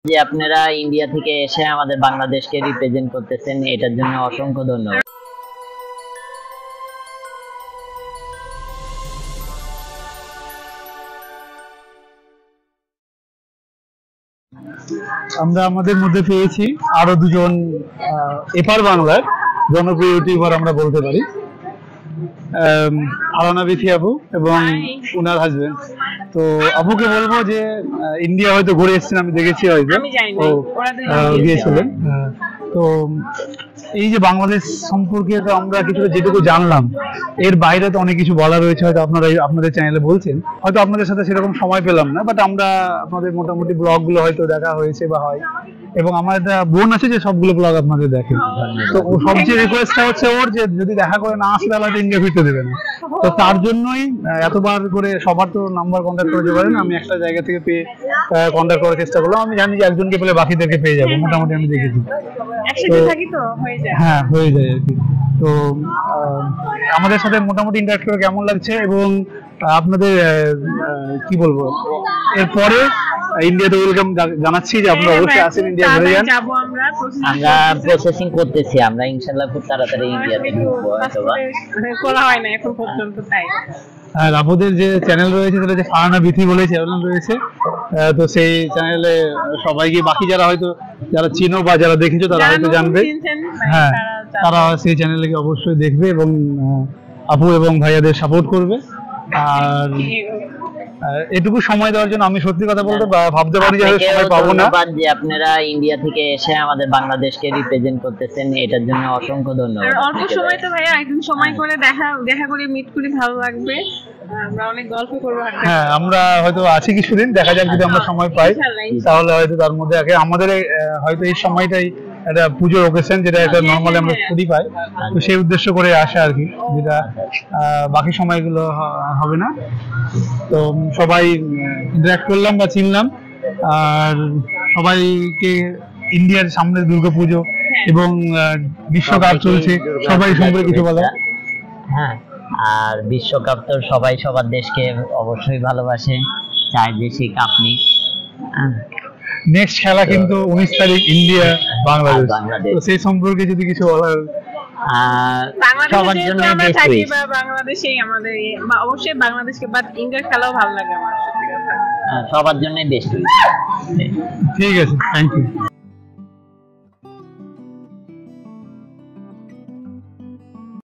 যে আপনারা ইন্ডিয়া থেকে এসে আমাদের বাংলাদেশকে রিপ্রেজেন্ট করতেছেন, এটার জন্য অসংখ্য ধন্যবাদ। আমরা আমাদের মধ্যে পেয়েছি আরো দুজন এপার বাংলার জনপ্রিয় ইউটিউবার আমরা বলতে পারি, আলানা বিথি আপু এবং উনার হাজবেন্ড। তো আপুকে বলবো যে ইন্ডিয়া হয়তো ঘুরে এসেছেন, আমি দেখেছি হয়তো গিয়েছিলেন। তো এই যে বাংলাদেশ সম্পর্কে তো আমরা কিছুটা যেটুকু জানলাম, এর বাইরে তো অনেক কিছু বলা রয়েছে, হয়তো আপনারা আপনাদের চ্যানেলে বলছেন, হয়তো আপনাদের সাথে সেরকম সময় পেলাম না, বাট আমরা আপনাদের মোটামুটি ব্লগ গুলো হয়তো দেখা হয়েছে বা হয়, এবং আমার একটা বোন আছে যে সবগুলো ব্লগ আপনাদের দেখে। তো ও সবচেয়ে রিকোয়েস্টটা হচ্ছে ওর যে যদি দেখা করে না আসলে আলাদা ইন্ডিয়া ফিরতে দেবে না। তো তার জন্যই এতবার করে সবার তো নাম্বার কন্ট্যাক্ট করতে পারেন, আমি একটা জায়গা থেকে পেয়ে কন্ট্যাক্ট করার চেষ্টা করলাম। আমি জানি যে একজনকে পেলে বাকিদেরকে পেয়ে যাবো, মোটামুটি আমি দেখেছি। হ্যাঁ, হয়ে যায় আর কি। তো আমাদের সাথে মোটামুটি ইন্টারঅ্যাক্ট করে কেমন লাগছে, এবং আপনাদের কি বলবো, এরপরে ইন্ডিয়াতে ওয়েলকাম জানাচ্ছি যে আপনারা অবশ্যই আসেন, ইন্ডিয়া ঘুরে যান। আমরা প্রসেসিং করতেছি, আমরা ইনশাআল্লাহ খুব তাড়াতাড়ি ইন্ডিয়াতে ঢুকবো। করা হয় না এখন পর্যন্ত, তাই। আর আপনাদের যে চ্যানেল রয়েছে সেটা যে ফারানা বিথি বলে চ্যানেল রয়েছে, তো সেই চ্যানেলে সবাইকে, বাকি যারা হয়তো যারা চিনো বা যারা দেখেছো তারা হয়তো জানবে, হ্যাঁ, তারা সেই চ্যানেলকে অবশ্যই দেখবে এবং আপু এবং ভাইয়াদের সাপোর্ট করবে। আর এটুকু সময় দেওয়ার জন্য আমি সত্যি কথা বলতে ভাবতে পারি যে সময় পাবো না। যে আপনারা ইন্ডিয়া থেকে এসে আমাদের বাংলাদেশকে রিপ্রেজেন্ট করতেছেন, এটার জন্য অসংখ্য ধন্যবাদ। অল্প সময় তো ভাইয়া, একদিন সময় করে দেখা করে মিট করি, ভালো লাগবে, আমরা অনেক গল্প করবো। হ্যাঁ, আমরা হয়তো আছি কিছুদিন, দেখা যাক যদি আমরা সময় পাই তাহলে হয়তো তার মধ্যে আমাদের হয়তো এই সময়টাই একটা পুজোর ওকেশন, যেটা একটা নর্মালি আমরা ছুটি পাই, তো সেই উদ্দেশ্য করে আসা আর কি, যেটা বাকি সময়গুলো হবে না। তো সবাই ইন্টারঅ্যাক্ট করলাম বা চিনলাম, আর সবাইকে ইন্ডিয়ার সামনে দুর্গাপুজো এবং বিশ্বকাপ চলছে, সবাই সম্পর্কে কিছু বলা। হ্যাঁ, আর বিশ্বকাপ তো সবাই সবার দেশকে অবশ্যই ভালোবাসে, চায় দেশে কাপ নিক। নেক্সট খেলা কিন্তু 19 তারিখ ইন্ডিয়া বাংলাদেশ, তো সেই সম্পর্কে যদি কিছু বলার। সবার জন্য বাংলাদেশেই আমাদের, অবশ্যই বাংলাদেশকে, বাট ইন্ডিয়ার খেলাও ভালো লাগে আমার, সবার জন্য বেস্ট। ঠিক আছে, থ্যাংক ইউ।